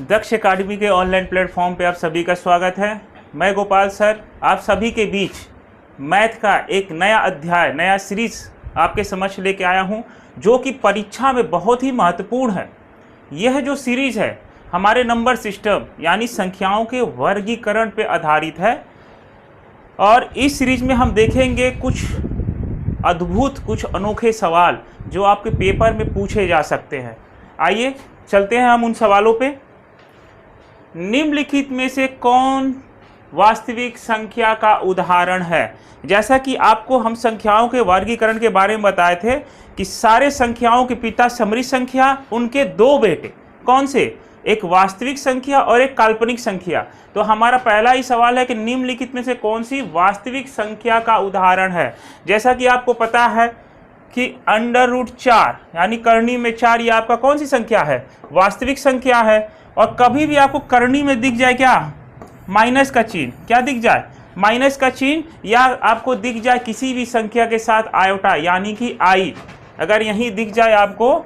दक्ष अकादमी के online platform पे आप सभी का स्वागत है। मैं गोपाल सर आप सभी के बीच मैथ का एक नया अध्याय, नया सीरीज आपके समक्ष लेके आया हूं, जो कि परीक्षा में बहुत ही महत्वपूर्ण है। यह जो सीरीज है हमारे नंबर सिस्टम यानी संख्याओं के वर्गीकरण पे आधारित है और इस सीरीज में हम देखेंगे कुछ अद्भुत, कुछ अनोखे सवाल जो आपके पेपर में पूछे जा सकते हैं। आइए चलते हैं हम उन सवालों पे। निम्नलिखित में से कौन वास्तविक संख्या का उदाहरण है? जैसा कि आपको हम संख्याओं के वर्गीकरण के बारे में बताए थे कि सारे संख्याओं के पिता समृद्ध संख्या, उनके दो बेटे, कौन से? एक वास्तविक संख्या और एक काल्पनिक संख्या। तो हमारा पहला ही सवाल है कि निम्नलिखित में से कौन सी वास्तविक संख्या का उदाहरण है? जैसा कि आपको पता है कि √4 यानी करनी में 4 ये आपका कौन सी संख्या है? वास्तविक संख्या है। और कभी भी आपको करनी में दिख जाए क्या? माइनस का चिन्ह, क्या दिख जाए? माइनस का चिन्ह, या आपको दिख जाए किसी भी संख्या के साथ आयोटा यानी कि आई, अगर यहीं दिख जाए आपको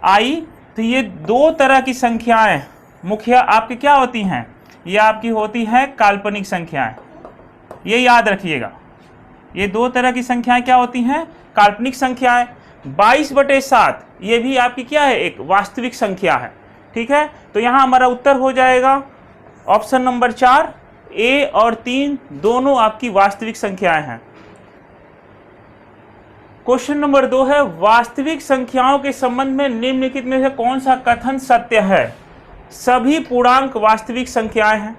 आई, तो ये दो तरह की संख्याएं मुख्य आपकी क्या होती हैं? ये आपकी होती हैं काल्पनिक संख्याएं। ये याद रखिएगा, ये दो तरह की संख्याएं क्या होती हैं? काल्पनिक संख्याएं। 22/7 ये भी आपकी क्या है? एक वास्तविक संख्या है। ठीक है, तो यहाँ हमारा उत्तर हो जाएगा ऑप्शन नंबर 4, ए और 3 दोनों आपकी वास्तविक संख्याएं हैं। क्वेश्चन नंबर 2 है, वास्तविक संख्याओं के संबंध में निम्नलिखित में से कौन सा कथन सत्य है? सभी पूर्णांक वास्तविक संख्याएं हैं,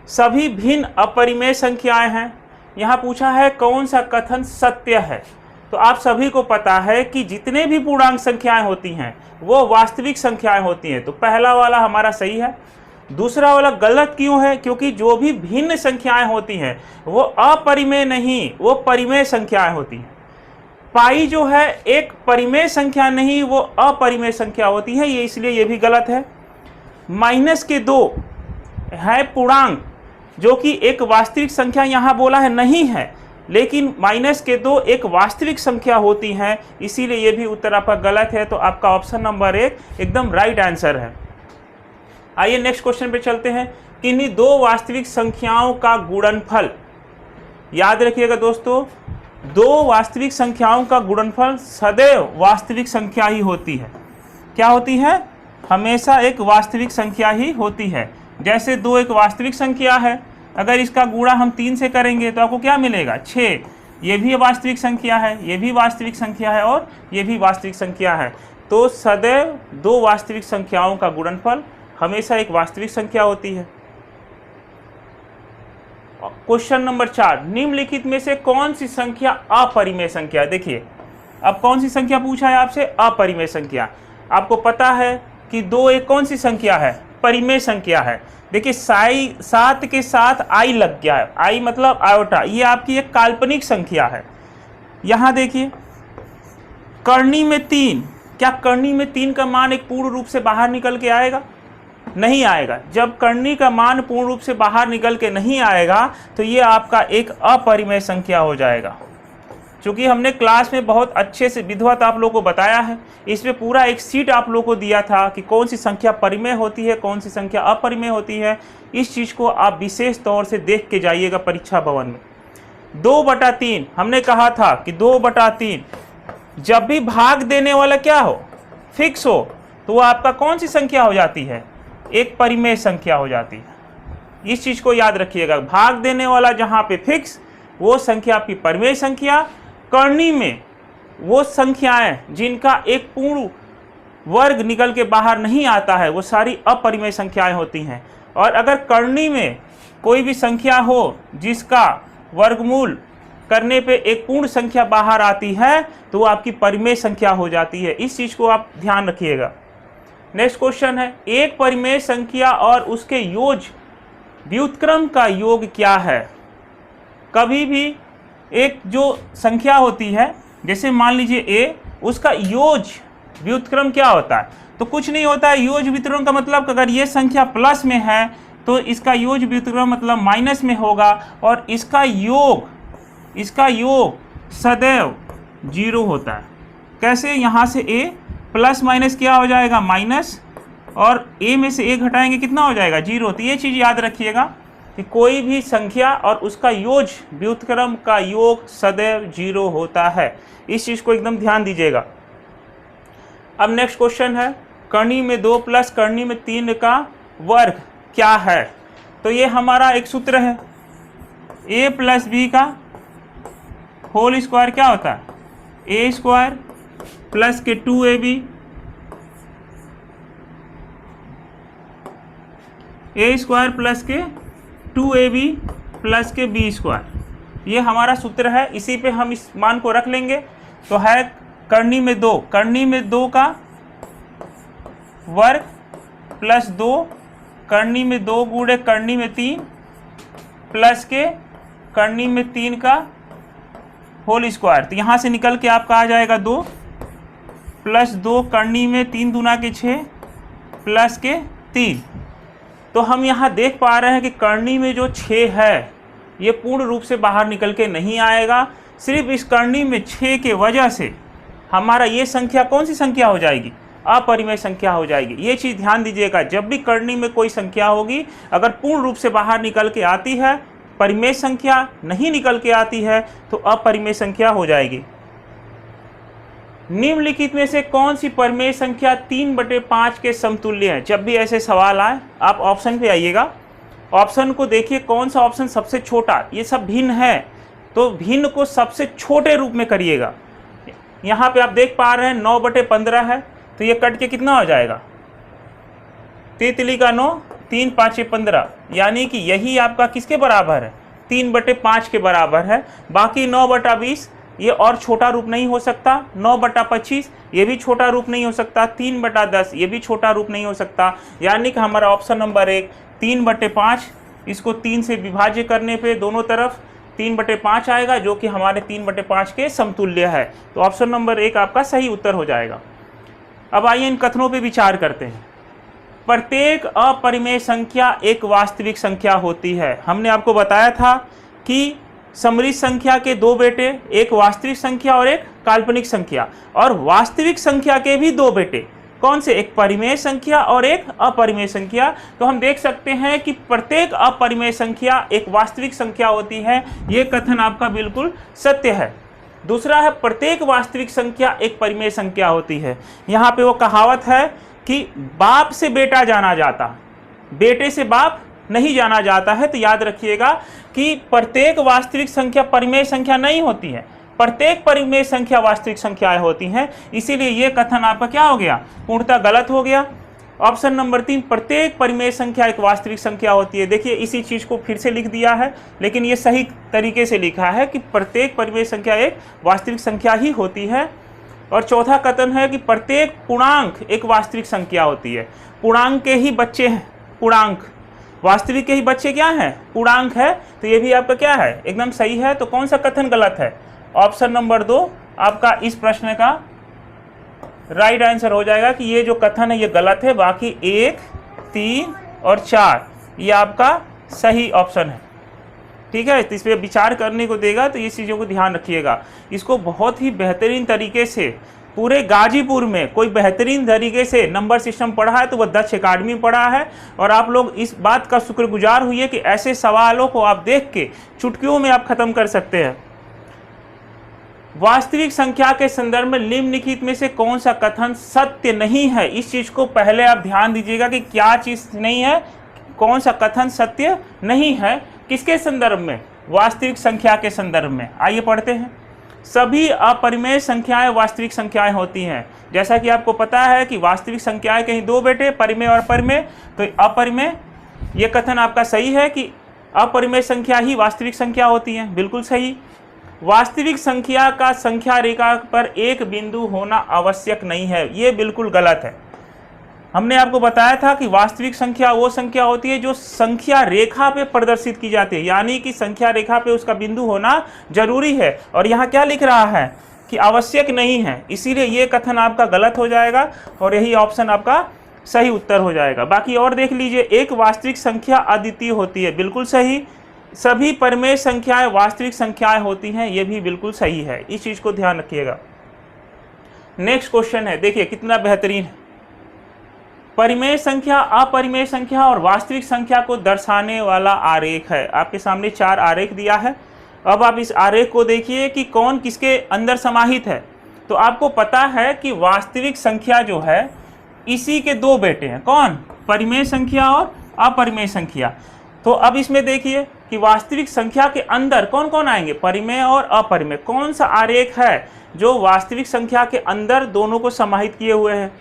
सभी भिन्न अपरिमेय संख्याएं हैं। यहाँ पूछा है कौन सा कथन सत्य है। तो आप सभी को पता है कि जितने भी पूर्णांक संख्याएं होती हैं वो वास्तविक संख्याएं होती हैं। तो पहला वाला हमारा सही है। दूसरा वाला गलत क्यों है? क्योंकि जो भी भिन्न संख्याएं होती हैं वो अपरिमेय नहीं, वो परिमेय संख्याएं होती हैं। पाई जो है एक परिमेय संख्या नहीं, वो अपरिमेय संख्या होती है, ये इसलिए ये भी गलत है। -2 है पूर्णांक जो कि एक वास्तविक संख्या यहाँ बोला है नहीं है, लेकिन -2 एक वास्तविक संख्या होती है, इसीलिए ये भी उत्तर आपका गलत है। तो आपका ऑप्शन नंबर 1 एकदम राइट आंसर है। आइए नेक्स्ट क्वेश्चन पे चलते हैं। किन्हीं दो वास्तविक संख्याओं का गुणनफल, याद रखिएगा दोस्तों, दो वास्तविक संख्याओं का गुणनफल सदैव वास्तविक संख्या ही होती है। क्या होती है? हमेशा एक वास्तविक संख्या ही होती है। जैसे 2 एक वास्तविक संख्या है, अगर इसका गुणा हम 3 से करेंगे तो आपको क्या मिलेगा? 6। ये भी वास्तविक संख्या है, ये भी वास्तविक संख्या है और ये भी वास्तविक संख्या है। तो सदैव दो वास्तविक संख्याओं का गुणनफल हमेशा एक वास्तविक संख्या होती है। क्वेश्चन नंबर 4, निम्नलिखित में से कौन सी संख्या अपरिमेय संख्या? देखिए अब कौन सी संख्या पूछा है आपसे? अपरिमेय संख्या। आपको पता है कि 2 एक कौन सी संख्या है? परिमेय संख्या है। देखिए 7 के साथ आई लग गया है, आई मतलब आयोटा, ये आपकी एक काल्पनिक संख्या है। यहाँ देखिए करनी में 3, क्या करनी में 3 का मान एक पूर्ण रूप से बाहर निकल के आएगा? नहीं आएगा। जब करनी का मान पूर्ण रूप से बाहर निकल के नहीं आएगा तो ये आपका एक अपरिमेय संख्या हो जाएगा। क्योंकि हमने क्लास में बहुत अच्छे से विधिवत आप लोगों को बताया है, इसमें पूरा एक सीट आप लोगों को दिया था कि कौन सी संख्या परिमेय होती है, कौन सी संख्या अपरिमेय होती है। इस चीज़ को आप विशेष तौर से देख के जाइएगा परीक्षा भवन में। 2/3 हमने कहा था कि 2/3 जब भी भाग देने वाला क्या हो? फिक्स हो, तो वो आपका कौन सी संख्या हो जाती है? एक परिमेय संख्या हो जाती है। इस चीज़ को याद रखिएगा, भाग देने वाला जहाँ पे फिक्स, वो संख्या आपकी परिमेय संख्या। करनी में वो संख्याएं जिनका एक पूर्ण वर्ग निकल के बाहर नहीं आता है वो सारी अपरिमेय संख्याएं होती हैं। और अगर करनी में कोई भी संख्या हो जिसका वर्गमूल करने पे एक पूर्ण संख्या बाहर आती है तो वो आपकी परिमेय संख्या हो जाती है। इस चीज़ को आप ध्यान रखिएगा। नेक्स्ट क्वेश्चन है, एक परिमेय संख्या और उसके योज व्युत्क्रम का योग क्या है? कभी भी एक जो संख्या होती है, जैसे मान लीजिए a, उसका योज व्युत्क्रम क्या होता है? तो कुछ नहीं होता है। योज व्युत्क्रम का मतलब अगर ये संख्या प्लस में है तो इसका योज व्युत्क्रम मतलब माइनस में होगा, और इसका योग सदैव 0 होता है। कैसे? यहाँ से a प्लस माइनस क्या हो जाएगा? माइनस, और a में से a घटाएंगे कितना हो जाएगा 0। तो ये चीज़ याद रखिएगा कि कोई भी संख्या और उसका योग व्युत्क्रम का योग सदैव 0 होता है। इस चीज़ को एकदम ध्यान दीजिएगा। अब नेक्स्ट क्वेश्चन है कर्णी में 2 प्लस कर्णी में 3 का वर्ग क्या है। तो ये हमारा एक सूत्र है, a प्लस बी का होल स्क्वायर क्या होता है a स्क्वायर प्लस के 2ab a स्क्वायर प्लस के 2ab प्लस के b स्क्वायर। ये हमारा सूत्र है, इसी पे हम इस मान को रख लेंगे। तो है कर्णी में 2 का वर्ग प्लस 2 कर्णी में 2 गुणे कर्णी में 3 प्लस के कर्णी में 3 का होल स्क्वायर। तो यहाँ से निकल के आपका आ जाएगा 2 प्लस 2 कर्णी में 3 दूना के 6 प्लस के 3। तो हम यहाँ देख पा रहे हैं कि कर्णी में जो 6 है ये पूर्ण रूप से बाहर निकल के नहीं आएगा। सिर्फ इस कर्णी में 6 के वजह से हमारा ये संख्या कौन सी संख्या हो जाएगी, अपरिमेय संख्या हो जाएगी। ये चीज़ ध्यान दीजिएगा, जब भी कर्णी में कोई संख्या होगी अगर पूर्ण रूप से बाहर निकल के आती है, परिमेय संख्या नहीं निकल के आती है, तो अपरिमेय संख्या हो जाएगी। निम्नलिखित में से कौन सी परिमेय संख्या 3/5 के समतुल्य है। जब भी ऐसे सवाल आए आप ऑप्शन पे आइएगा, ऑप्शन को देखिए कौन सा ऑप्शन सबसे छोटा, ये सब भिन्न है तो भिन्न को सबसे छोटे रूप में करिएगा। यहाँ पे आप देख पा रहे हैं 9/15 है, तो ये कट के कितना हो जाएगा, तितली का 9, 3 5 15, यानी कि यही आपका किसके बराबर है 3/5 के बराबर है। बाकी 9/20 ये और छोटा रूप नहीं हो सकता, 9/25 ये भी छोटा रूप नहीं हो सकता, 3/10 ये भी छोटा रूप नहीं हो सकता। यानी कि हमारा ऑप्शन नंबर 1 3/5, इसको 3 से विभाज्य करने पे दोनों तरफ 3/5 आएगा, जो कि हमारे 3/5 के समतुल्य है। तो ऑप्शन नंबर 1 आपका सही उत्तर हो जाएगा। अब आइए इन कथनों पे विचार करते हैं। प्रत्येक अपरिमेय संख्या एक वास्तविक संख्या होती है। हमने आपको बताया था कि समृद्ध संख्या के 2 बेटे, एक वास्तविक संख्या और एक काल्पनिक संख्या, और वास्तविक संख्या के भी 2 बेटे, कौन से, एक परिमेय संख्या और एक अपरिमेय संख्या। तो हम देख सकते हैं कि प्रत्येक अपरिमेय संख्या एक वास्तविक संख्या होती है। ये कथन आपका बिल्कुल सत्य है। दूसरा है प्रत्येक वास्तविक संख्या एक परिमेय संख्या होती है। यहाँ पे वो कहावत है कि बाप से बेटा जाना जाता, बेटे से बाप नहीं जाना जाता है। तो याद रखिएगा कि प्रत्येक वास्तविक संख्या परिमेय संख्या नहीं होती है, प्रत्येक परिमेय संख्या वास्तविक संख्याएं होती हैं। इसीलिए ये कथन आपका क्या हो गया, पूर्णतः गलत हो गया। ऑप्शन नंबर 3 प्रत्येक परिमेय संख्या एक वास्तविक संख्या होती है। देखिए इसी चीज को फिर से लिख दिया है, लेकिन ये सही तरीके से लिखा है कि प्रत्येक परिमेय संख्या एक वास्तविक संख्या ही होती है। और चौथा कथन है कि प्रत्येक पूर्णांक एक वास्तविक संख्या होती है। पूर्णांक के ही बच्चे हैं, पूर्णांक, वास्तविक के ही बच्चे क्या हैं, पूर्णांक है। तो ये भी आपका क्या है, एकदम सही है। तो कौन सा कथन गलत है, ऑप्शन नंबर 2 आपका इस प्रश्न का राइट आंसर हो जाएगा कि ये जो कथन है ये गलत है। बाकी 1, 3 और 4 ये आपका सही ऑप्शन है। ठीक है, तो इस पर विचार करने को देगा, तो ये चीज़ों को ध्यान रखिएगा। इसको बहुत ही बेहतरीन तरीके से पूरे गाजीपुर में कोई बेहतरीन तरीके से नंबर सिस्टम पढ़ा है तो वह दक्ष अकादमी पढ़ा है। और आप लोग इस बात का शुक्रगुजार हुई कि ऐसे सवालों को आप देख के चुटकियों में आप खत्म कर सकते हैं। वास्तविक संख्या के संदर्भ में निम्नलिखित में से कौन सा कथन सत्य नहीं है। इस चीज को पहले आप ध्यान दीजिएगा कि क्या चीज नहीं है, कौन सा कथन सत्य नहीं है, किसके संदर्भ में, वास्तविक संख्या के संदर्भ में। आइए पढ़ते हैं। सभी अपरिमेय संख्याएं वास्तविक संख्याएं होती हैं। जैसा कि आपको पता है कि वास्तविक संख्याएं कहीं 2 बेटे, परिमेय और अपरिमेय। तो अपरिमेय, ये कथन आपका सही है कि अपरिमेय संख्या ही वास्तविक संख्या होती है, बिल्कुल सही। वास्तविक संख्या का संख्या रेखा पर एक बिंदु होना आवश्यक नहीं है, ये बिल्कुल गलत है। हमने आपको बताया था कि वास्तविक संख्या वो संख्या होती है जो संख्या रेखा पे प्रदर्शित की जाती है, यानी कि संख्या रेखा पे उसका बिंदु होना जरूरी है। और यहाँ क्या लिख रहा है कि आवश्यक नहीं है, इसीलिए ये कथन आपका गलत हो जाएगा और यही ऑप्शन आपका सही उत्तर हो जाएगा। बाकी और देख लीजिए, एक वास्तविक संख्या अद्वितीय होती है, बिल्कुल सही। सभी परिमेय संख्याएं वास्तविक संख्याएं होती हैं, ये भी बिल्कुल सही है। इस चीज को ध्यान रखिएगा। नेक्स्ट क्वेश्चन है, देखिए कितना बेहतरीन है। परिमेय संख्या, अपरिमेय संख्या और वास्तविक संख्या को दर्शाने वाला आरेख है। आपके सामने 4 आरेख दिया है। अब आप इस आरेख को देखिए कि कौन किसके अंदर समाहित है। तो आपको पता है कि वास्तविक संख्या जो है इसी के 2 बेटे हैं। कौन? परिमेय संख्या और अपरिमेय संख्या। तो अब इसमें देखिए कि वास्तविक संख्या के अंदर कौन कौन आएंगे? परिमेय और अपरिमेय। कौन सा आरेख है जो वास्तविक संख्या के अंदर दोनों को समाहित किए हुए है?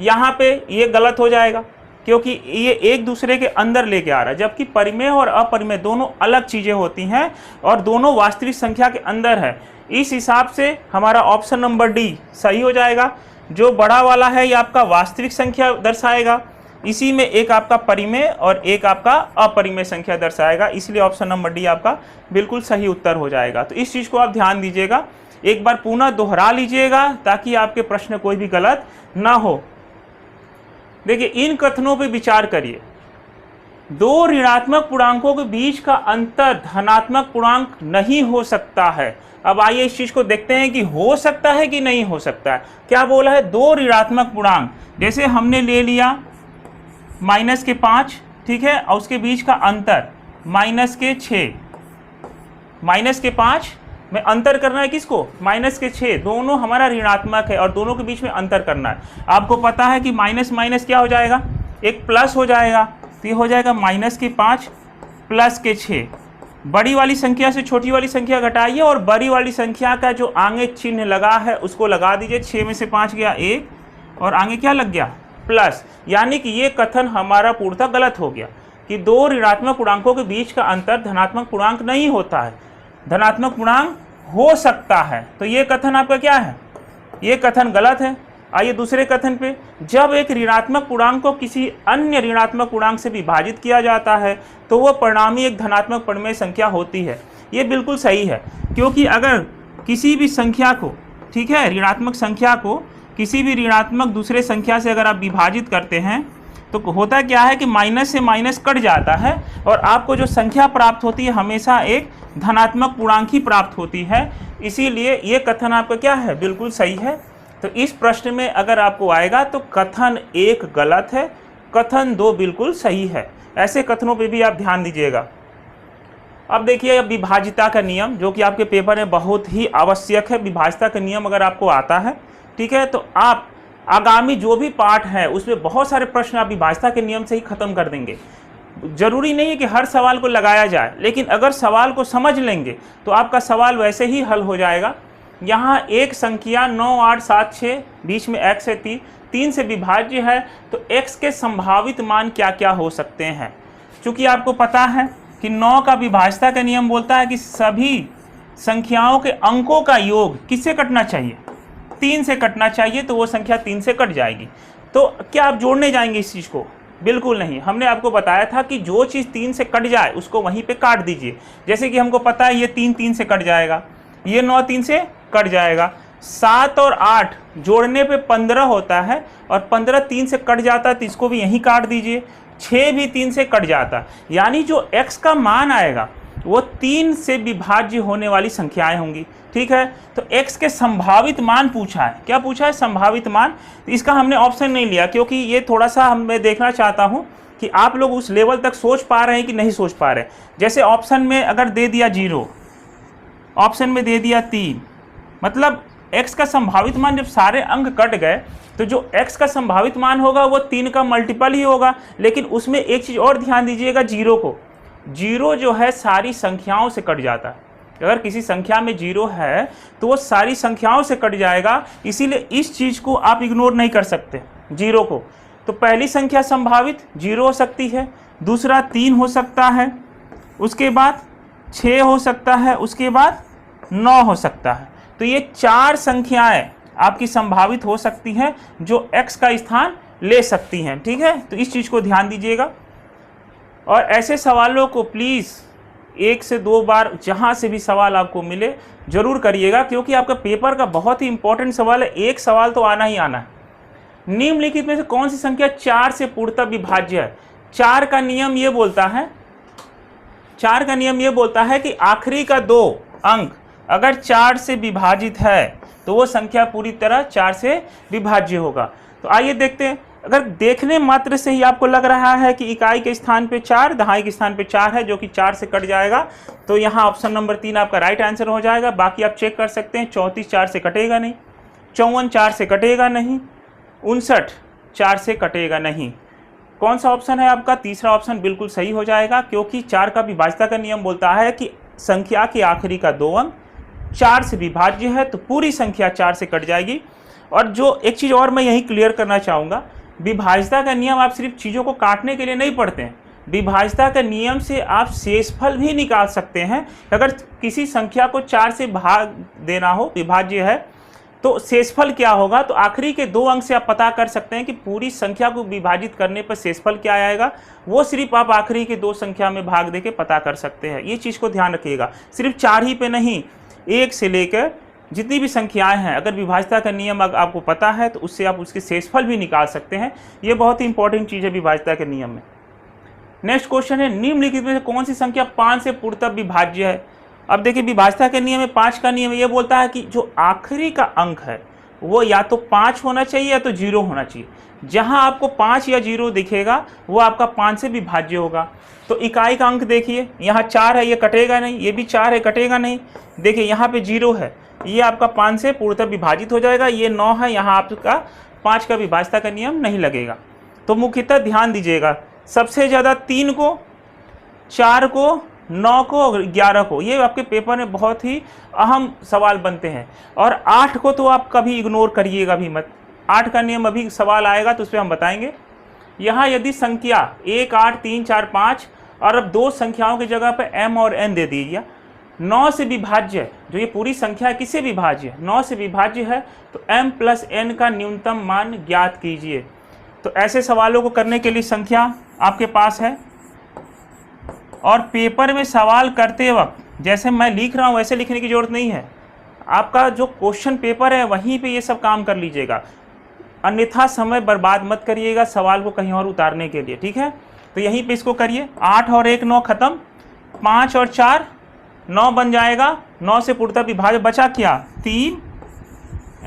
यहाँ पे ये गलत हो जाएगा क्योंकि ये एक दूसरे के अंदर लेके आ रहा है, जबकि परिमेय और अपरिमेय दोनों अलग चीज़ें होती हैं और दोनों वास्तविक संख्या के अंदर है। इस हिसाब से हमारा ऑप्शन नंबर डी सही हो जाएगा। जो बड़ा वाला है ये आपका वास्तविक संख्या दर्शाएगा, इसी में एक आपका परिमेय और एक आपका अपरिमेय संख्या दर्शाएगा, इसलिए ऑप्शन नंबर डी आपका बिल्कुल सही उत्तर हो जाएगा। तो इस चीज़ को आप ध्यान दीजिएगा, एक बार पुनः दोहरा लीजिएगा ताकि आपके प्रश्न कोई भी गलत ना हो। देखिए, इन कथनों पे विचार करिए। 2 ऋणात्मक पूर्णांकों के बीच का अंतर धनात्मक पूर्णांक नहीं हो सकता है। अब आइए इस चीज को देखते हैं कि हो सकता है कि नहीं हो सकता है। क्या बोला है? 2 ऋणात्मक पूर्णांक, जैसे हमने ले लिया -5, ठीक है, और उसके बीच का अंतर -6। -5 में अंतर करना है किसको? -6। दोनों हमारा ऋणात्मक है और दोनों के बीच में अंतर करना है। आपको पता है कि माइनस माइनस क्या हो जाएगा? एक प्लस हो जाएगा। तो ये हो जाएगा -5 + 6। बड़ी वाली संख्या से छोटी वाली संख्या घटाइए और बड़ी वाली संख्या का जो आगे चिन्ह लगा है उसको लगा दीजिए। 6 में से 5 गया 1 और आगे क्या लग गया? प्लस। यानी कि ये कथन हमारा पूर्णतः गलत हो गया कि 2 ऋणात्मक पूर्णांकों के बीच का अंतर धनात्मक पूर्णांक नहीं होता है, धनात्मक पूर्णांक हो सकता है। तो ये कथन आपका क्या है? ये कथन गलत है। आइए दूसरे कथन पे, जब एक ऋणात्मक पूर्णांक को किसी अन्य ऋणात्मक पूर्णांक से विभाजित किया जाता है तो वह परिणामी एक धनात्मक परिमेय संख्या होती है। ये बिल्कुल सही है, क्योंकि अगर किसी भी संख्या को, ठीक है, ऋणात्मक संख्या को किसी भी ऋणात्मक दूसरे संख्या से अगर आप विभाजित करते हैं तो होता क्या है कि माइनस से माइनस कट जाता है और आपको जो संख्या प्राप्त होती है हमेशा एक धनात्मक पूर्णांक ही प्राप्त होती है। इसीलिए ये कथन आपका क्या है? बिल्कुल सही है। तो इस प्रश्न में अगर आपको आएगा तो कथन 1 गलत है, कथन 2 बिल्कुल सही है। ऐसे कथनों पे भी आप ध्यान दीजिएगा। अब देखिए, अब विभाजिता का नियम जो कि आपके पेपर में बहुत ही आवश्यक है। विभाजिता का नियम अगर आपको आता है, ठीक है, तो आप आगामी जो भी पाठ है उसमें बहुत सारे प्रश्न आप विभाजिता के नियम से ही खत्म कर देंगे। जरूरी नहीं है कि हर सवाल को लगाया जाए, लेकिन अगर सवाल को समझ लेंगे तो आपका सवाल वैसे ही हल हो जाएगा। यहाँ एक संख्या 9, 8, 7, 6 बीच में x है 3 से विभाज्य है, तो x के संभावित मान क्या क्या हो सकते हैं? चूँकि आपको पता है कि 9 का विभाजिता का नियम बोलता है कि सभी संख्याओं के अंकों का योग किससे कटना चाहिए? 3 से कटना चाहिए, तो वो संख्या 3 से कट जाएगी। तो क्या आप जोड़ने जाएंगे इस चीज़ को? बिल्कुल नहीं। हमने आपको बताया था कि जो चीज़ 3 से कट जाए उसको वहीं पे काट दीजिए। जैसे कि हमको पता है ये 3 से कट जाएगा, ये 9 3 से कट जाएगा, 7 और 8 जोड़ने पे 15 होता है और 15 3 से कट जाता है, तो इसको भी यहीं काट दीजिए। 6 भी 3 से कट जाता, यानी जो x का मान आएगा वो 3 से विभाज्य होने वाली संख्याएं होंगी। ठीक है, तो x के संभावित मान पूछा है। क्या पूछा है? संभावित मान। तो इसका हमने ऑप्शन नहीं लिया क्योंकि ये थोड़ा सा मैं देखना चाहता हूँ कि आप लोग उस लेवल तक सोच पा रहे हैं कि नहीं सोच पा रहे। जैसे ऑप्शन में अगर दे दिया 0, ऑप्शन में दे दिया 3, मतलब x का संभावित मान जब सारे अंक कट गए तो जो x का संभावित मान होगा वो 3 का मल्टीपल ही होगा। लेकिन उसमें एक चीज़ और ध्यान दीजिएगा, 0 को, 0 जो है सारी संख्याओं से कट जाता है। अगर किसी संख्या में 0 है तो वो सारी संख्याओं से कट जाएगा, इसीलिए इस चीज़ को आप इग्नोर नहीं कर सकते 0 को। तो पहली संख्या संभावित 0 हो सकती है, दूसरा 3 हो सकता है, उसके बाद 6 हो सकता है, उसके बाद 9 हो सकता है। तो ये 4 संख्याएं आपकी संभावित हो सकती हैं जो x का स्थान ले सकती हैं। ठीक है, तो इस चीज़ को ध्यान दीजिएगा। और ऐसे सवालों को प्लीज़ 1 से 2 बार जहाँ से भी सवाल आपको मिले ज़रूर करिएगा, क्योंकि आपका पेपर का बहुत ही इंपॉर्टेंट सवाल है। एक सवाल तो आना ही आना है। निम्नलिखित में से कौन सी संख्या 4 से पूर्णतः विभाज्य है? 4 का नियम ये बोलता है, 4 का नियम ये बोलता है कि आखिरी का 2 अंक अगर 4 से विभाजित है तो वो संख्या पूरी तरह 4 से विभाज्य होगा। तो आइए देखते हैं, अगर देखने मात्र से ही आपको लग रहा है कि इकाई के स्थान पे 4, दहाई के स्थान पे 4 है, जो कि 4 से कट जाएगा, तो यहाँ ऑप्शन नंबर 3 आपका राइट आंसर हो जाएगा। बाकी आप चेक कर सकते हैं, 34 4 से कटेगा नहीं, 54 4 से कटेगा नहीं, 59 4 से कटेगा नहीं। कौन सा ऑप्शन है आपका? तीसरा ऑप्शन बिल्कुल सही हो जाएगा, क्योंकि 4 का विभाज्यता का नियम बोलता है कि संख्या के आखिरी का 2 अंक 4 से विभाज्य है, तो पूरी संख्या 4 से कट जाएगी। और जो एक चीज़ और मैं यही क्लियर करना चाहूँगा, विभाज्यता का नियम आप सिर्फ चीज़ों को काटने के लिए नहीं पढ़ते हैं, विभाज्यता का नियम से आप शेषफल भी निकाल सकते हैं। अगर किसी संख्या को 4 से भाग देना हो, विभाज्य है, तो शेषफल क्या होगा, तो आखिरी के 2 अंक से आप पता कर सकते हैं कि पूरी संख्या को विभाजित करने पर शेषफल क्या आएगा। वो सिर्फ आप आखिरी के 2 संख्या में भाग देके पता कर सकते हैं। ये चीज़ को ध्यान रखिएगा, सिर्फ 4 ही पे नहीं, 1 से लेकर जितनी भी संख्याएं हैं, अगर विभाज्यता का नियम आपको पता है तो उससे आप उसके शेषफल भी निकाल सकते हैं। ये बहुत ही इंपॉर्टेंट चीज़ है विभाज्यता के नियम में। नेक्स्ट क्वेश्चन है, निम्नलिखित में से कौन सी संख्या 5 से पूर्णतः विभाज्य है? अब देखिए, विभाज्यता के नियम में 5 का नियम ये बोलता है कि जो आखिरी का अंक है वो या तो 5 होना चाहिए या तो 0 होना चाहिए। जहां आपको 5 या 0 दिखेगा वो आपका 5 से विभाज्य होगा। तो इकाई का अंक देखिए, यहाँ 4 है, ये कटेगा नहीं, ये भी 4 है, कटेगा नहीं। देखिए यहाँ पे 0 है, ये आपका 5 से पूर्णतः विभाजित हो जाएगा। ये 9 है, यहाँ आपका 5 का विभाज्यता का नियम नहीं लगेगा। तो मुख्यतः ध्यान दीजिएगा, सबसे ज़्यादा 3 को, 4 को, 9 को और 11 को, ये आपके पेपर में बहुत ही अहम सवाल बनते हैं। और 8 को तो आप कभी इग्नोर करिएगा भी मत, 8 का नियम अभी सवाल आएगा तो उस पर हम बताएंगे। यहाँ यदि संख्या 1, 8, 3, 4, 5 और अब 2 संख्याओं की जगह पर m और n दे दीजिए, 9 से विभाज्य, जो ये पूरी संख्या है किससे विभाज्य है? 9 से विभाज्य है, तो m प्लस n का न्यूनतम मान ज्ञात कीजिए। तो ऐसे सवालों को करने के लिए संख्या आपके पास है, और पेपर में सवाल करते वक्त जैसे मैं लिख रहा हूँ वैसे लिखने की ज़रूरत नहीं है। आपका जो क्वेश्चन पेपर है वहीं पे ये सब काम कर लीजिएगा, अन्यथा समय बर्बाद मत करिएगा सवाल को कहीं और उतारने के लिए, ठीक है? तो यहीं पे इसको करिए। 8 और 1 9 खत्म, 5 और 4 9 बन जाएगा, 9 से पूर्णतः विभाज्य बचा क्या? 3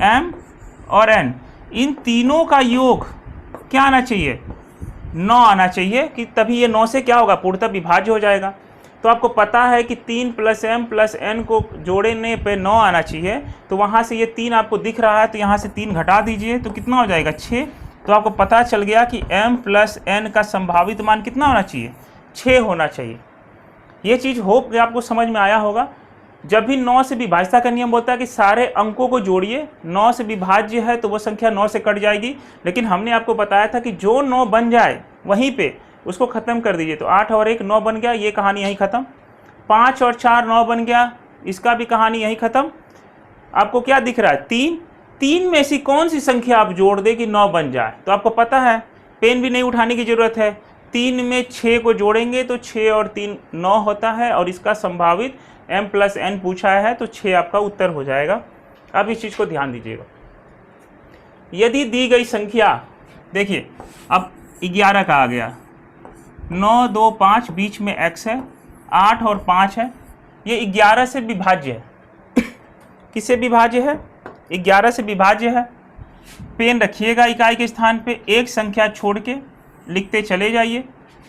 m और n, इन तीनों का योग क्या आना चाहिए? 9 आना चाहिए, कि तभी ये 9 से क्या होगा? पूर्णतः विभाज्य हो जाएगा। तो आपको पता है कि 3 प्लस m प्लस n को जोड़ने पे 9 आना चाहिए, तो वहाँ से ये 3 आपको दिख रहा है, तो यहाँ से 3 घटा दीजिए तो कितना हो जाएगा? 6। तो आपको पता चल गया कि m प्लस n का संभावित मान कितना होना चाहिए? 6 होना चाहिए। ये चीज़ होप कि आपको समझ में आया होगा। जब भी 9 से विभाज्यता का नियम बोलता है कि सारे अंकों को जोड़िए, 9 से विभाज्य है तो वो संख्या 9 से कट जाएगी, लेकिन हमने आपको बताया था कि जो 9 बन जाए वहीं पे उसको ख़त्म कर दीजिए। तो 8 और 1 9 बन गया, ये कहानी यहीं ख़त्म। 5 और 4 9 बन गया, इसका भी कहानी यहीं ख़त्म। आपको क्या दिख रहा है? 3 में से कौन सी संख्या आप जोड़ दे कि 9 बन जाए? तो आपको पता है, पेन भी नहीं उठाने की ज़रूरत है। 3 में 6 को जोड़ेंगे तो 6 और 3 9 होता है, और इसका संभावित m प्लस n पूछा है, तो 6 आपका उत्तर हो जाएगा। अब इस चीज़ को ध्यान दीजिएगा। यदि दी गई संख्या, देखिए अब 11 का आ गया, 9 2 5 बीच में x है, 8 और 5 है, ये 11 से विभाज्य है। किससे विभाज्य है? 11 से विभाज्य है। पेन रखिएगा इकाई के स्थान पे, एक संख्या छोड़ के लिखते चले जाइए।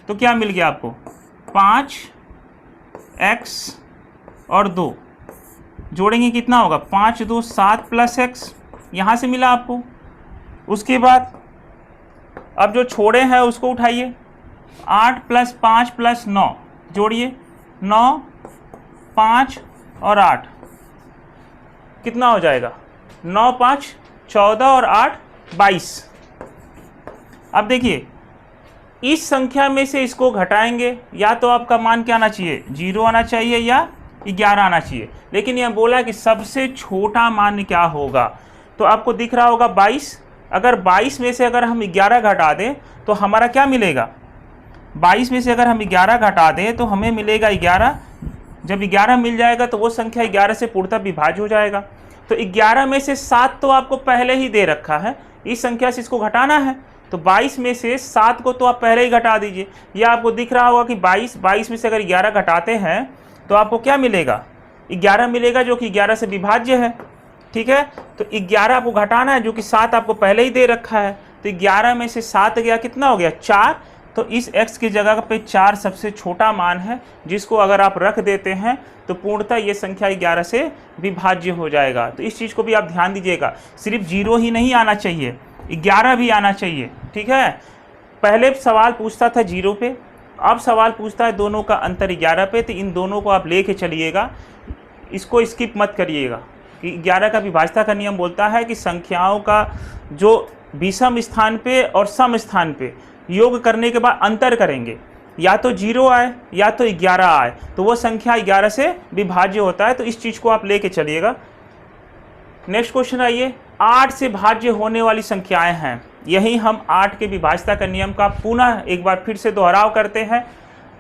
तो क्या मिल गया आपको? 5x और 2 जोड़ेंगे कितना होगा? 5 2 7 प्लस x, यहाँ से मिला आपको। उसके बाद अब जो छोड़े हैं उसको उठाइए, 8 प्लस 5 प्लस 9 जोड़िए, 9 5 और 8 कितना हो जाएगा? 9 5 14 और 8 22। अब देखिए, इस संख्या में से इसको घटाएंगे, या तो आपका मान क्या आना चाहिए? 0 आना चाहिए या 11 आना चाहिए। लेकिन यह बोला कि सबसे छोटा मान क्या होगा, तो आपको दिख रहा होगा 22। अगर 22 में से अगर हम 11 घटा दें तो हमारा क्या मिलेगा? 22 में से अगर हम 11 घटा दें तो हमें मिलेगा 11। जब 11 मिल जाएगा तो वो संख्या 11 से पूर्णतः विभाज्य हो जाएगा। तो 11 में से 7 तो आपको पहले ही दे रखा है, इस संख्या से इसको घटाना है, तो 22 में से 7 को तो आप पहले ही घटा दीजिए। यह आपको दिख रहा होगा कि 22 में से अगर 11 घटाते हैं तो आपको क्या मिलेगा? 11 मिलेगा, जो कि 11 से विभाज्य है। ठीक है, तो 11 आपको घटाना है, जो कि 7 आपको पहले ही दे रखा है। तो 11 में से 7 गया, कितना हो गया 4। तो इस x की जगह पे 4 सबसे छोटा मान है, जिसको अगर आप रख देते हैं तो पूर्णतः ये संख्या 11 से विभाज्य हो जाएगा। तो इस चीज़ को भी आप ध्यान दीजिएगा, सिर्फ 0 ही नहीं आना चाहिए, 11 भी आना चाहिए, ठीक है। पहले सवाल पूछता था 0 पे, अब सवाल पूछता है दोनों का अंतर 11 पे, तो इन दोनों को आप लेके चलिएगा, इसको स्किप मत करिएगा। कि 11 का विभाज्यता का नियम बोलता है कि संख्याओं का जो विषम स्थान पे और सम स्थान पे योग करने के बाद अंतर करेंगे, या तो 0 आए या तो 11 आए, तो वो संख्या 11 से विभाज्य होता है। तो इस चीज़ को आप लेके चलिएगा। नेक्स्ट क्वेश्चन आइए, 8 से भाज्य होने वाली संख्याएं हैं। यही हम 8 के विभाज्यता का नियम का पुनः एक बार फिर से दोहराव करते हैं।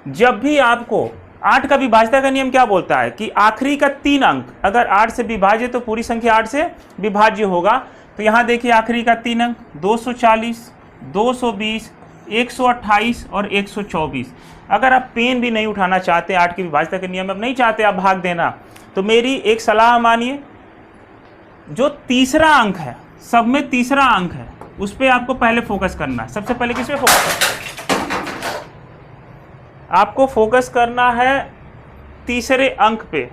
जब भी आपको 8 का विभाज्यता का नियम क्या बोलता है कि आखिरी का 3 अंक अगर 8 से विभाज्य तो पूरी संख्या 8 से विभाज्य होगा। तो यहाँ देखिए आखिरी का 3 अंक 240, 220, 128 और 124। अगर आप पेन भी नहीं उठाना चाहते, 8 की विभाज्यता के नियम में नहीं चाहते आप भाग देना, तो मेरी एक सलाह मानिए, जो तीसरा अंक है, सब में तीसरा अंक है, उस पर आपको पहले फोकस करना है। सबसे पहले किस पे फोकस करना है? आपको फोकस करना है तीसरे अंक पे।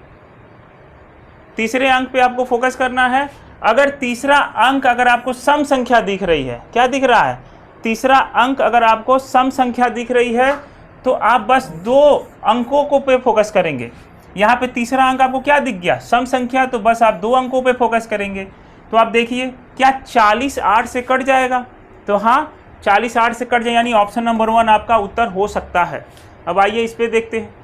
तीसरे अंक पे आपको फोकस करना है। अगर तीसरा अंक अगर आपको सम संख्या दिख रही है, क्या दिख रहा है? तीसरा अंक अगर आपको सम संख्या दिख रही है तो आप बस 2 अंकों को पे फोकस करेंगे। यहाँ पे तीसरा अंक आपको क्या दिख गया? सम संख्या, तो बस आप 2 अंकों पे फोकस करेंगे। तो आप देखिए क्या 40 8 से कट जाएगा? तो हाँ, 40 8 से कट जाए, यानी ऑप्शन नंबर 1 आपका उत्तर हो सकता है। अब आइए इस पे देखते हैं।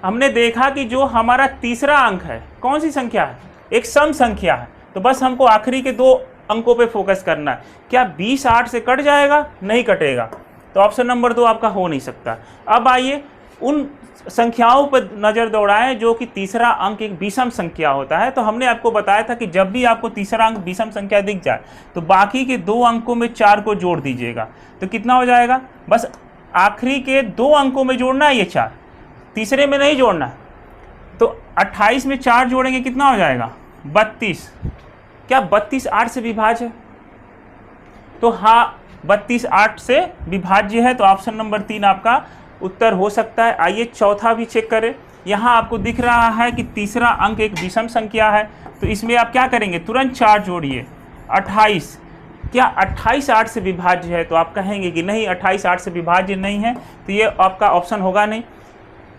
हमने देखा कि जो हमारा तीसरा अंक है कौन सी संख्या है? एक सम संख्या है। तो बस हमको आखिरी के 2 अंकों पे फोकस करना है। क्या 20 8 से कट जाएगा? नहीं कटेगा, तो ऑप्शन नंबर 2 आपका हो नहीं सकता। अब आइए उन संख्याओं पर नज़र दौड़ाएं जो कि तीसरा अंक एक विषम संख्या होता है। तो हमने आपको बताया था कि जब भी आपको तीसरा अंक विषम संख्या दिख जाए तो बाकी के 2 अंकों में 4 को जोड़ दीजिएगा। तो कितना हो जाएगा? बस आखिरी के 2 अंकों में जोड़ना है ये 4, तीसरे में नहीं जोड़ना है। तो 28 में 4 जोड़ेंगे, कितना हो जाएगा? 32। क्या 32 8 से विभाज्य है? तो हाँ, 32 8 से विभाज्य है। तो ऑप्शन नंबर 3 आपका उत्तर हो सकता है। आइए चौथा भी चेक करें। यहाँ आपको दिख रहा है कि तीसरा अंक एक विषम संख्या है, तो इसमें आप क्या करेंगे? तुरंत 4 जोड़िए। 28, क्या 28 8 से विभाज्य है? तो आप कहेंगे कि नहीं, 28 8 से विभाज्य नहीं है, तो ये आपका ऑप्शन होगा नहीं।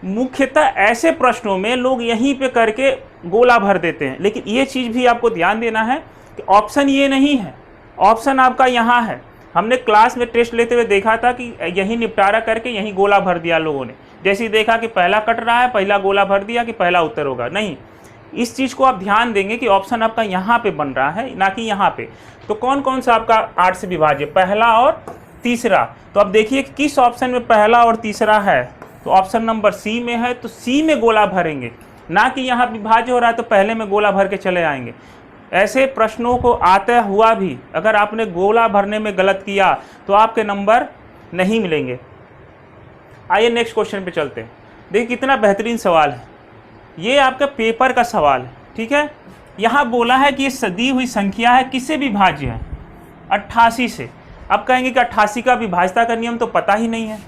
मुख्यतः ऐसे प्रश्नों में लोग यहीं पे करके गोला भर देते हैं, लेकिन ये चीज़ भी आपको ध्यान देना है कि ऑप्शन ये नहीं है, ऑप्शन आपका यहाँ है। हमने क्लास में टेस्ट लेते हुए देखा था कि यही निपटारा करके यही गोला भर दिया लोगों ने। जैसे ही देखा कि पहला कट रहा है, पहला गोला भर दिया कि पहला उत्तर होगा। नहीं, इस चीज़ को आप ध्यान देंगे कि ऑप्शन आपका यहाँ पे बन रहा है, ना कि यहाँ पे। तो कौन कौन सा आपका 8 से विभाज्य? पहला और तीसरा। तो अब देखिए किस ऑप्शन में पहला और तीसरा है। तो ऑप्शन नंबर सी में है, तो सी में गोला भरेंगे, ना कि यहाँ विभाज्य हो रहा है तो पहले में गोला भर के चले आएंगे। ऐसे प्रश्नों को आते हुआ भी अगर आपने गोला भरने में गलत किया तो आपके नंबर नहीं मिलेंगे। आइए नेक्स्ट क्वेश्चन पे चलते हैं। देखिए कितना बेहतरीन सवाल है, ये आपका पेपर का सवाल है, ठीक है। यहाँ बोला है कि ये सदी हुई संख्या है, किससे विभाज्य है? 88 से। अब कहेंगे कि 88 का विभाज्यता का नियम तो पता ही नहीं है।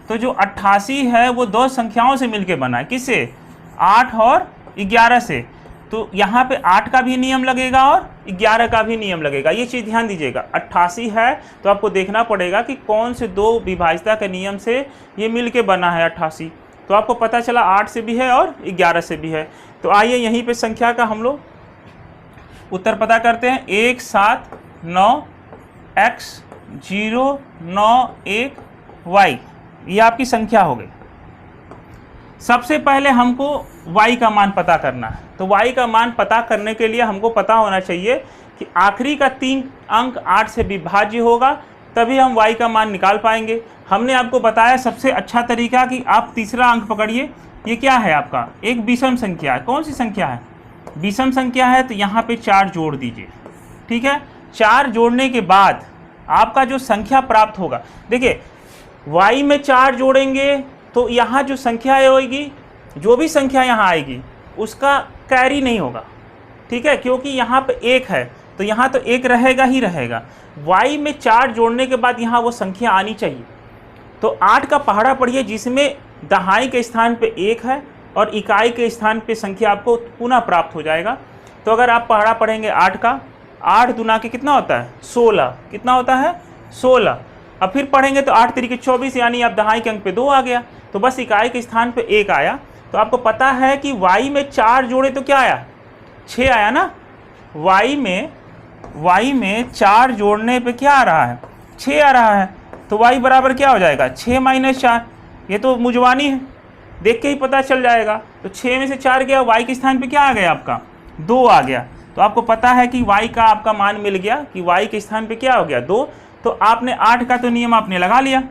तो जो 88 है वो 2 संख्याओं से मिलके बना है, किससे? 8 और 11 से। तो यहाँ पे 8 का भी नियम लगेगा और 11 का भी नियम लगेगा। ये चीज़ ध्यान दीजिएगा। 88 है तो आपको देखना पड़ेगा कि कौन से 2 विभाज्यता के नियम से ये मिलके बना है 88। तो आपको पता चला 8 से भी है और 11 से भी है। तो आइए यहीं पे संख्या का हम लोग उत्तर पता करते हैं। 179x091y, ये आपकी संख्या हो गई। सबसे पहले हमको y का मान पता करना है। तो y का मान पता करने के लिए हमको पता होना चाहिए कि आखिरी का 3 अंक 8 से विभाज्य होगा, तभी हम y का मान निकाल पाएंगे। हमने आपको बताया सबसे अच्छा तरीका कि आप तीसरा अंक पकड़िए। ये क्या है आपका? एक विषम संख्या है। कौन सी संख्या है? विषम संख्या है, तो यहाँ पे 4 जोड़ दीजिए, ठीक है। 4 जोड़ने के बाद आपका जो संख्या प्राप्त होगा, देखिए y में 4 जोड़ेंगे तो यहाँ जो संख्या होगी, जो भी संख्या यहाँ आएगी उसका कैरी नहीं होगा, ठीक है, क्योंकि यहाँ पे 1 है। तो यहाँ तो एक रहेगा ही रहेगा। y में 4 जोड़ने के बाद यहाँ वो संख्या आनी चाहिए। तो 8 का पहाड़ा पढ़िए जिसमें दहाई के स्थान पे 1 है और इकाई के स्थान पे संख्या आपको पुनः प्राप्त हो जाएगा। तो अगर आप पहाड़ा पढ़ेंगे 8 का, 8 दूना के कितना होता है 16, कितना होता है 16। अब फिर पढ़ेंगे तो 8 तिरिके 24, यानी आप दहाई के अंक पे 2 आ गया, तो बस इकाई के स्थान पे 1 आया। तो आपको पता है कि y में 4 जोड़े तो क्या आया 6 आया ना। y में 4 जोड़ने पे क्या आ रहा है 6 आ रहा है। तो y बराबर क्या हो जाएगा 6 - 4। ये तो मुजवानी है, देख के ही पता चल जाएगा। तो 6 में से 4 गया, y के स्थान पे क्या आ गया आपका 2 आ गया। तो आपको पता है कि y का आपका मान मिल गया कि y के स्थान पे क्या हो गया 2। तो आपने 8 का तो नियम आपने लगा लिया।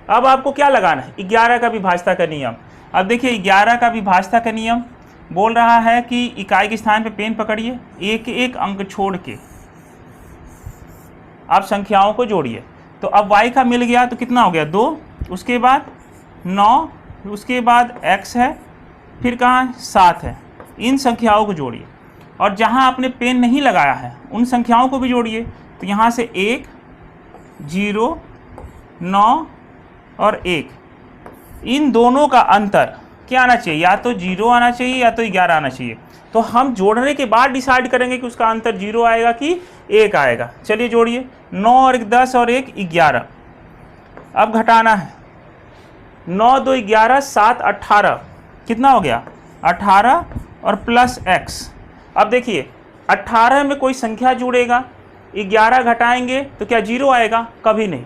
अब आपको क्या लगाना है 11 का विभाज्यता का नियम। अब देखिए 11 का विभाज्यता का नियम बोल रहा है कि इकाई के स्थान पे पेन पकड़िए, एक एक अंक छोड़ के आप संख्याओं को जोड़िए। तो अब y का मिल गया तो कितना हो गया 2, उसके बाद 9, उसके बाद x है, फिर कहाँ 7 है। इन संख्याओं को जोड़िए और जहाँ आपने पेन नहीं लगाया है उन संख्याओं को भी जोड़िए। तो यहाँ से 1, 0, 9 और 1, इन दोनों का अंतर क्या आना चाहिए, या तो 0 आना चाहिए या तो 11 आना चाहिए। तो हम जोड़ने के बाद डिसाइड करेंगे कि उसका अंतर 0 आएगा कि 1 आएगा। चलिए जोड़िए, 9 और 1 10 और 1 11। अब घटाना है, 9 2 11, 7 18, कितना हो गया 18 और प्लस x। अब देखिए 18 में कोई संख्या जुड़ेगा, 11 घटाएंगे तो क्या 0 आएगा, कभी नहीं।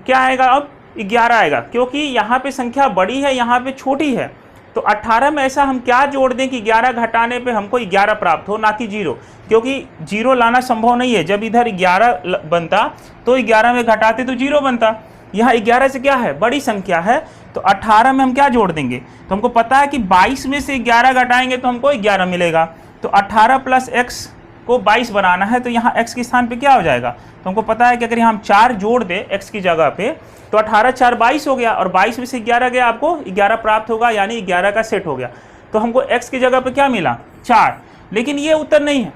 क्या आएगा अब 11 आएगा, क्योंकि यहाँ पे संख्या बड़ी है यहाँ पे छोटी है। तो 18 में ऐसा हम क्या जोड़ दें कि 11 घटाने पे हमको 11 प्राप्त हो, ना कि 0, क्योंकि 0 लाना संभव नहीं है। जब इधर 11 बनता तो 11 में घटाते तो 0 बनता। यहाँ 11 से क्या है बड़ी संख्या है, तो 18 में हम क्या जोड़ देंगे। तो हमको पता है कि 22 में से 11 घटाएंगे तो हमको 11 मिलेगा। तो 18 प्लस x को 22 बनाना है, तो यहाँ x के स्थान पे क्या हो जाएगा। तो हमको पता है कि अगर हम 4 जोड़ दें x की जगह पे तो 18 4 22 हो गया, और 22 में से 11 गया, आपको 11 प्राप्त होगा, यानी 11 का सेट हो गया। तो हमको x की जगह पे क्या मिला 4। लेकिन ये उत्तर नहीं है,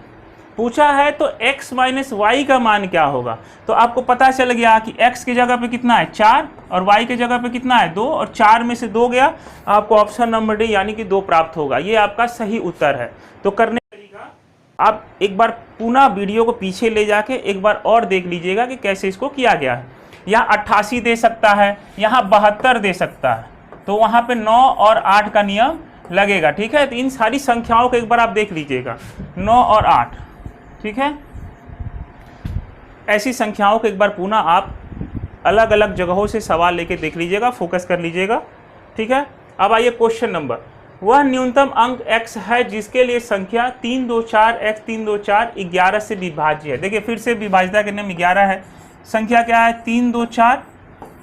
पूछा है तो x - y का मान क्या होगा। तो आपको पता चल गया कि x की जगह पे कितना है 4 और y की जगह पे कितना है 2, और 4 में से 2 गया, आपको ऑप्शन नंबर डी यानी कि 2 प्राप्त होगा। ये आपका सही उत्तर है। तो करने आप एक बार पुनः वीडियो को पीछे ले जाके एक बार और देख लीजिएगा कि कैसे इसको किया गया है। यहाँ 88 दे सकता है, यहाँ 72 दे सकता है, तो वहाँ पे 9 और 8 का नियम लगेगा। ठीक है, तो इन सारी संख्याओं को एक बार आप देख लीजिएगा, 9 और 8। ठीक है, ऐसी संख्याओं को एक बार पुनः आप अलग अलग जगहों से सवाल लेके देख लीजिएगा, फोकस कर लीजिएगा। ठीक है, अब आइए क्वेश्चन नंबर। वह न्यूनतम अंक x है जिसके लिए संख्या 3 2 4 x 3 2 4 11 से विभाज्य है। देखिए फिर से विभाज्यता के नियम 11 है। संख्या क्या है 3 2 4,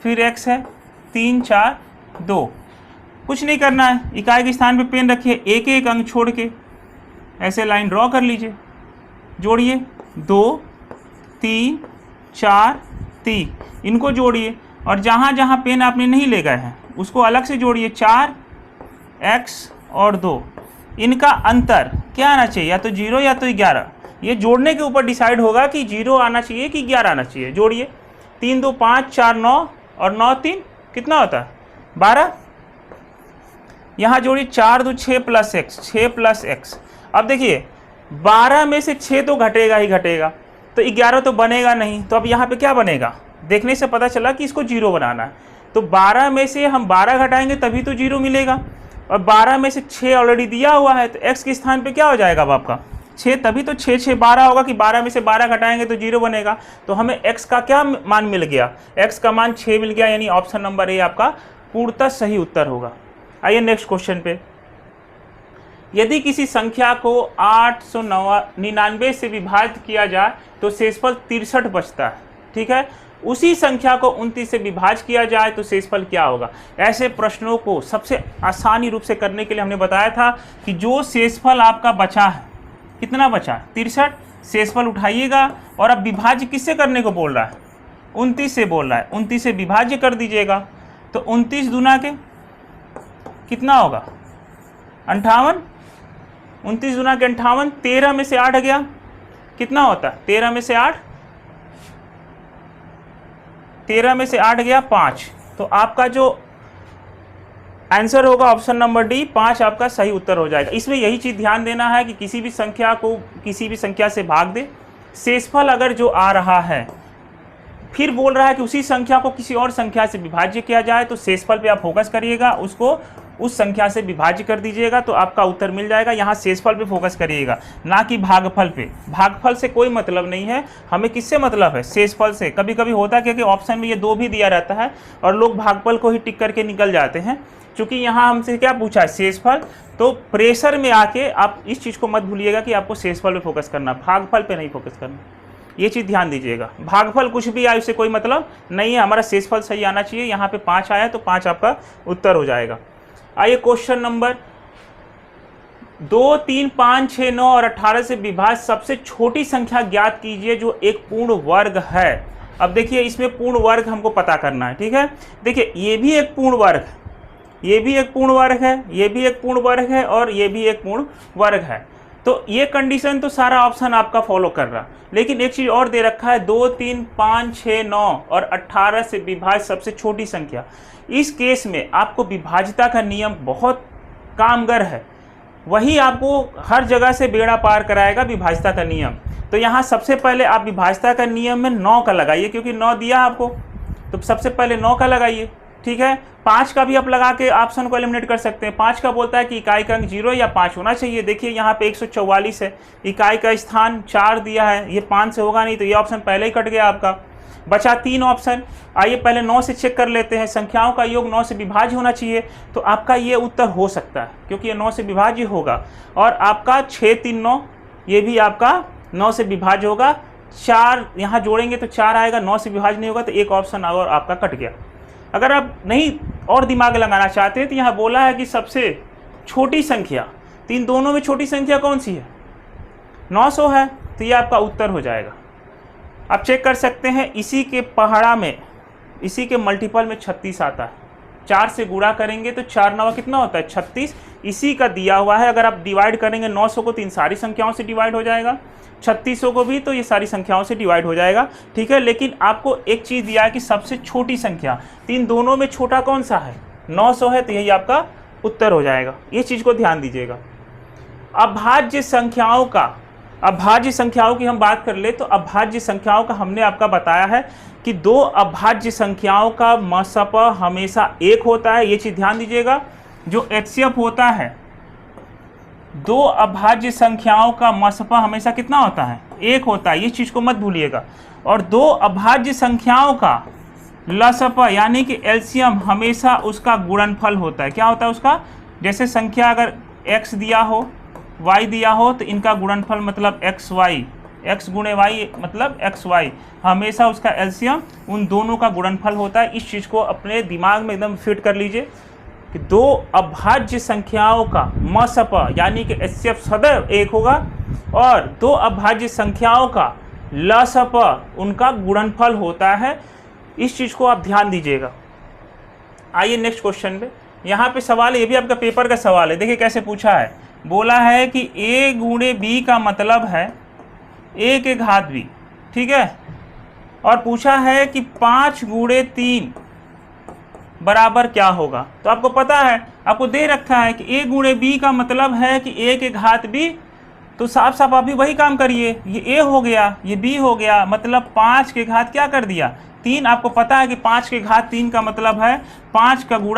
फिर x है 3 4 2। कुछ नहीं करना है, इकाई के स्थान पे पेन रखिए, एक एक अंक छोड़ के ऐसे लाइन ड्रॉ कर लीजिए, जोड़िए 2 3 4 3, इनको जोड़िए, और जहाँ जहाँ पेन आपने नहीं ले गए हैं उसको अलग से जोड़िए। 4 x और 2, इनका अंतर क्या आना चाहिए, या तो 0 या तो 11। ये जोड़ने के ऊपर डिसाइड होगा कि 0 आना चाहिए कि 11 आना चाहिए। जोड़िए, 3 2 5 4 9 और 9 3 कितना होता है 12। यहाँ जोड़िए 4 2 6 प्लस x, 6 प्लस x। अब देखिए 12 में से 6 तो घटेगा ही घटेगा, तो 11 तो बनेगा नहीं। तो अब यहाँ पे क्या बनेगा, देखने से पता चला कि इसको 0 बनाना है। तो 12 में से हम 12 घटाएंगे तभी तो 0 मिलेगा, और 12 में से 6 ऑलरेडी दिया हुआ है, तो x के स्थान पे क्या हो जाएगा अब आपका 6, तभी तो 6 6 12 होगा कि 12 में से 12 घटाएंगे तो 0 बनेगा। तो हमें x का क्या मान मिल गया, x का मान 6 मिल गया, यानी ऑप्शन नंबर ए आपका पूर्णतः सही उत्तर होगा। आइए नेक्स्ट क्वेश्चन पे। यदि किसी संख्या को 899 से विभाजित किया जाए तो शेषफल 63 बचता है। ठीक है, उसी संख्या को 29 से विभाजित किया जाए तो शेषफल क्या होगा। ऐसे प्रश्नों को सबसे आसानी रूप से करने के लिए हमने बताया था कि जो शेषफल आपका बचा है, कितना बचा 63, शेषफल उठाइएगा, और अब विभाज्य किससे करने को बोल रहा है 29 से बोल रहा है, 29 से विभाज्य कर दीजिएगा। तो 29 दूना के कितना होगा 58, 29 दूना के 58, 13 में से 8 गया, कितना होता है 13 में से 8, 13 में से 8 गया 5। तो आपका जो आंसर होगा ऑप्शन नंबर डी 5 आपका सही उत्तर हो जाएगा। इसमें यही चीज़ ध्यान देना है कि किसी भी संख्या को किसी भी संख्या से भाग दे, शेषफल अगर जो आ रहा है फिर बोल रहा है कि उसी संख्या को किसी और संख्या से विभाज्य किया जाए, तो शेषफल पे आप फोकस करिएगा, उसको उस संख्या से विभाज्य कर दीजिएगा तो आपका उत्तर मिल जाएगा। यहाँ शेषफल पे फोकस करिएगा, ना कि भागफल पे। भागफल से कोई मतलब नहीं है, हमें किससे मतलब है, शेषफल से। कभी कभी होता है क्योंकि ऑप्शन में ये 2 भी दिया रहता है और लोग भागफल को ही टिक करके निकल जाते हैं। क्योंकि यहाँ हमसे क्या पूछा है, शेषफल, तो प्रेशर में आके आप इस चीज़ को मत भूलिएगा कि आपको शेषफल पे फोकस करना, भागफल पे नहीं फोकस करना। ये चीज़ ध्यान दीजिएगा, भागफल कुछ भी आए उससे कोई मतलब नहीं है, हमारा शेषफल सही आना चाहिए। यहाँ पे 5 आया तो 5 आपका उत्तर हो जाएगा। आइए क्वेश्चन नंबर 2, 3, 5, 6, 9 और 18 से विभाज्य सबसे छोटी संख्या ज्ञात कीजिए जो एक पूर्ण वर्ग है। अब देखिए इसमें पूर्ण वर्ग हमको पता करना है, ठीक है। देखिए ये भी एक पूर्ण वर्ग है, ये भी एक पूर्ण वर्ग है, ये भी एक पूर्ण वर्ग है और ये भी एक पूर्ण वर्ग है। तो ये कंडीशन तो सारा ऑप्शन आपका फॉलो कर रहा, लेकिन एक चीज़ और दे रखा है 2, 3, 5, 6, 9 और 18 से विभाज्य सबसे छोटी संख्या। इस केस में आपको विभाज्यता का नियम बहुत कामगर है, वही आपको हर जगह से बेड़ा पार कराएगा, विभाज्यता का नियम। तो यहाँ सबसे पहले आप विभाज्यता का नियम में 9 का लगाइए, क्योंकि 9 दिया आपको, तो सबसे पहले 9 का लगाइए, ठीक है। 5 का भी आप लगा के ऑप्शन को एलिमिनेट कर सकते हैं। 5 का बोलता है कि इकाई का अंक 0 या 5 होना चाहिए। देखिए यहाँ पे 144 है, इकाई का स्थान 4 दिया है, ये 5 से होगा नहीं, तो ये ऑप्शन पहले ही कट गया आपका। बचा 3 ऑप्शन। आइए पहले 9 से चेक कर लेते हैं, संख्याओं का योग 9 से विभाज्य होना चाहिए, तो आपका ये उत्तर हो सकता है क्योंकि ये 9 से विभाज्य होगा। और आपका 6, 3, 9 ये भी आपका 9 से विभाज्य होगा। 4 यहाँ जोड़ेंगे तो 4 आएगा, 9 से विभाज्य नहीं होगा, तो एक ऑप्शन और आपका कट गया। अगर आप नहीं और दिमाग लगाना चाहते हैं तो यहाँ बोला है कि सबसे छोटी संख्या, तो इन दोनों में छोटी संख्या कौन सी है, 900 है, तो ये आपका उत्तर हो जाएगा। आप चेक कर सकते हैं, इसी के पहाड़ा में, इसी के मल्टीपल में 36 आता है। 4 से गुणा करेंगे तो 4 9 कितना होता है 36, इसी का दिया हुआ है। अगर आप डिवाइड करेंगे 900 को तो इन सारी संख्याओं से डिवाइड हो जाएगा, 3600 को भी तो ये सारी संख्याओं से डिवाइड हो जाएगा, ठीक है। लेकिन आपको एक चीज़ दिया है कि सबसे छोटी संख्या, तो इन दोनों में छोटा कौन सा है, 900 है, तो यही आपका उत्तर हो जाएगा। ये चीज़ को ध्यान दीजिएगा। अभाज्य संख्याओं का, अभाज्य संख्याओं की हम बात कर ले तो अभाज्य संख्याओं का हमने आपका बताया है कि 2 अभाज्य संख्याओं का मसप हमेशा 1 होता है। ये चीज़ ध्यान दीजिएगा। जो एचसीएफ होता है, 2 अभाज्य संख्याओं का मसप हमेशा कितना होता है, 1 होता है, ये चीज़ को मत भूलिएगा। और 2 अभाज्य संख्याओं का लसप यानी कि एलसीएम हमेशा उसका गुणनफल होता है। क्या होता है उसका, जैसे संख्या अगर x दिया हो, y दिया हो, तो इनका गुणनफल मतलब xy, x गुणे y मतलब xy, हमेशा उसका एलसीएम उन दोनों का गुणनफल होता है। इस चीज़ को अपने दिमाग में एकदम फिट कर लीजिए कि 2 अभाज्य संख्याओं का मसप यानी कि एचसीएफ सदैव 1 होगा और 2 अभाज्य संख्याओं का लसप उनका गुणनफल होता है। इस चीज़ को आप ध्यान दीजिएगा। आइए नेक्स्ट क्वेश्चन पे, यहाँ पे सवाल है, ये भी आपका पेपर का सवाल है। देखिए कैसे पूछा है, बोला है कि a गुणे b का मतलब है a के घात b, ठीक है। और पूछा है कि 5 गुणे 3 बराबर क्या होगा। तो आपको पता है, आपको दे रखा है कि a गुणे b का मतलब है कि a के घात b, तो साफ साफ आप भी वही काम करिए। ये a हो गया, ये b हो गया, मतलब 5 के घात क्या कर दिया 3। आपको पता है कि 5 के घात 3 का मतलब है 5 का गुणा